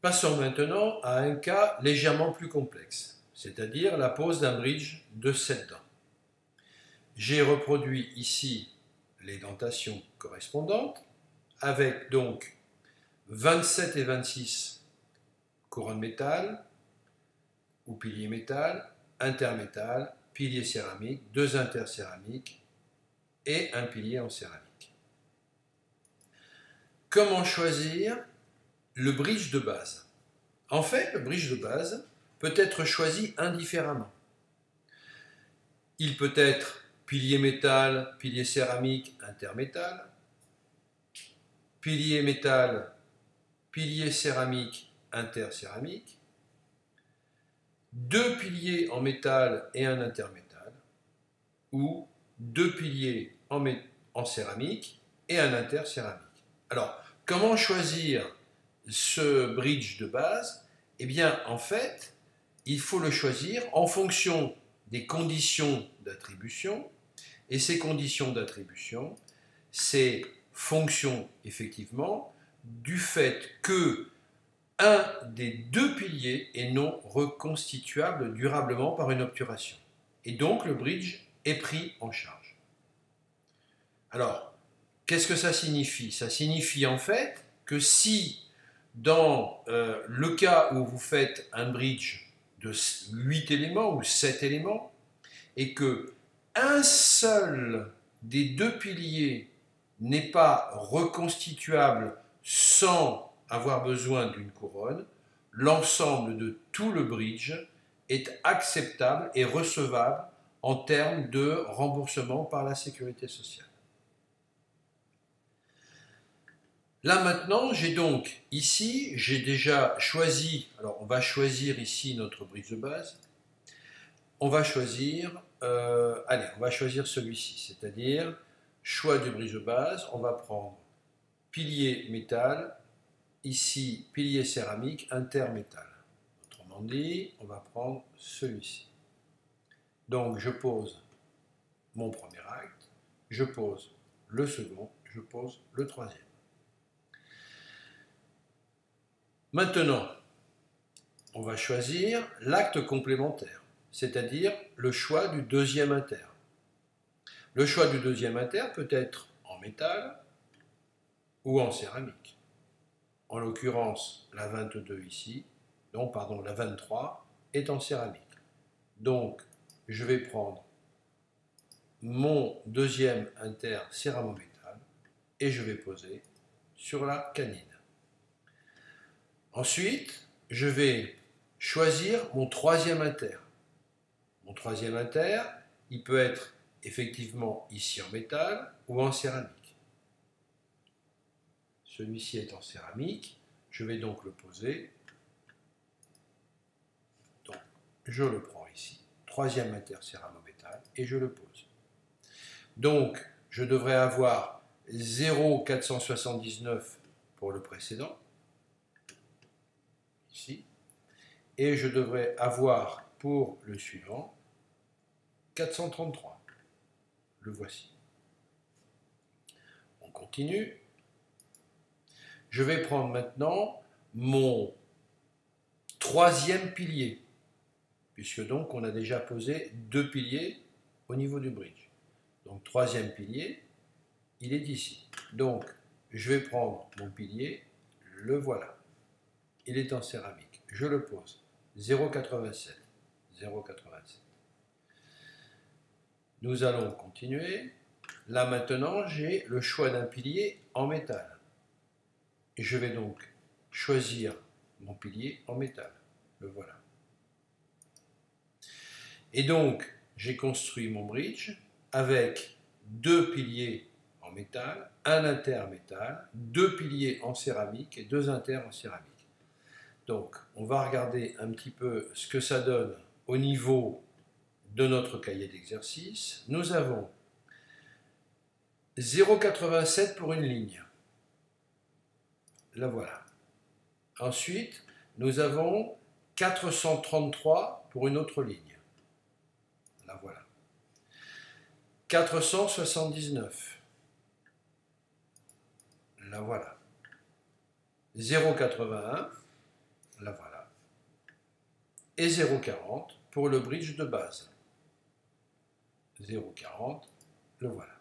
Passons maintenant à un cas légèrement plus complexe, c'est-à-dire la pose d'un bridge de 7 dents. J'ai reproduit ici les dentations correspondantes, avec donc 27 et 26 couronnes métal ou piliers métal, intermétal, pilier céramique, 2 intercéramiques et un pilier en céramique. Comment choisir le bridge de base? En fait, le bridge de base peut être choisi indifféremment. Il peut être pilier métal, pilier céramique, intermétal, pilier métal, pilier céramique, intercéramique, 2 piliers en métal et un intermétal, ou 2 piliers en céramique et un intercéramique. Alors, comment choisir ce bridge de base? Eh bien, en fait, il faut le choisir en fonction des conditions d'attribution, et ces conditions d'attribution, c'est fonction, effectivement, du fait que un des 2 piliers est non reconstituable durablement par une obturation. Et donc, le bridge est pris en charge. Alors, qu'est-ce que ça signifie? Ça signifie en fait que si, dans le cas où vous faites un bridge de 8 éléments ou 7 éléments, et que un seul des 2 piliers n'est pas reconstituable sans avoir besoin d'une couronne, l'ensemble de tout le bridge est acceptable et recevable en termes de remboursement par la sécurité sociale. Là maintenant, j'ai donc ici, j'ai déjà choisi, alors on va choisir ici notre bridge de base, on va choisir, on va choisir celui-ci, c'est-à-dire choix du bridge de base, on va prendre pilier métal, ici pilier céramique, intermétal. Autrement dit, on va prendre celui-ci. Donc je pose mon premier acte, je pose le second, je pose le troisième. Maintenant, on va choisir l'acte complémentaire, c'est-à-dire le choix du deuxième inter. Le choix du deuxième inter peut être en métal ou en céramique. En l'occurrence, la 22 ici, donc pardon, la 23 est en céramique. Donc, je vais prendre mon deuxième inter céramo-métal et je vais poser sur la canine. Ensuite, je vais choisir mon troisième inter. Mon troisième inter, il peut être effectivement ici en métal ou en céramique. Celui-ci est en céramique, je vais donc le poser. Donc, je le prends ici, troisième inter céramo-métal, et je le pose. Donc, je devrais avoir 0,479 pour le précédent, ici, et je devrais avoir pour le suivant 433. Le voici. On continue. Je vais prendre maintenant mon troisième pilier, puisque donc on a déjà posé 2 piliers au niveau du bridge. Donc troisième pilier, il est ici. Donc je vais prendre mon pilier, le voilà. Il est en céramique. Je le pose. 0,87. 0,87. Nous allons continuer. Là maintenant, j'ai le choix d'un pilier en métal. Et je vais donc choisir mon pilier en métal. Le voilà. Et donc, j'ai construit mon bridge avec 2 piliers en métal, un intermétal, 2 piliers en céramique et 2 inters en céramique. Donc, on va regarder un petit peu ce que ça donne au niveau de notre cahier d'exercice. Nous avons 0,87 pour une ligne. La voilà. Ensuite, nous avons 433 pour une autre ligne. La voilà. 479. La voilà. 0,81 la voilà. Et 0,40 pour le bridge de base. 0,40, le voilà.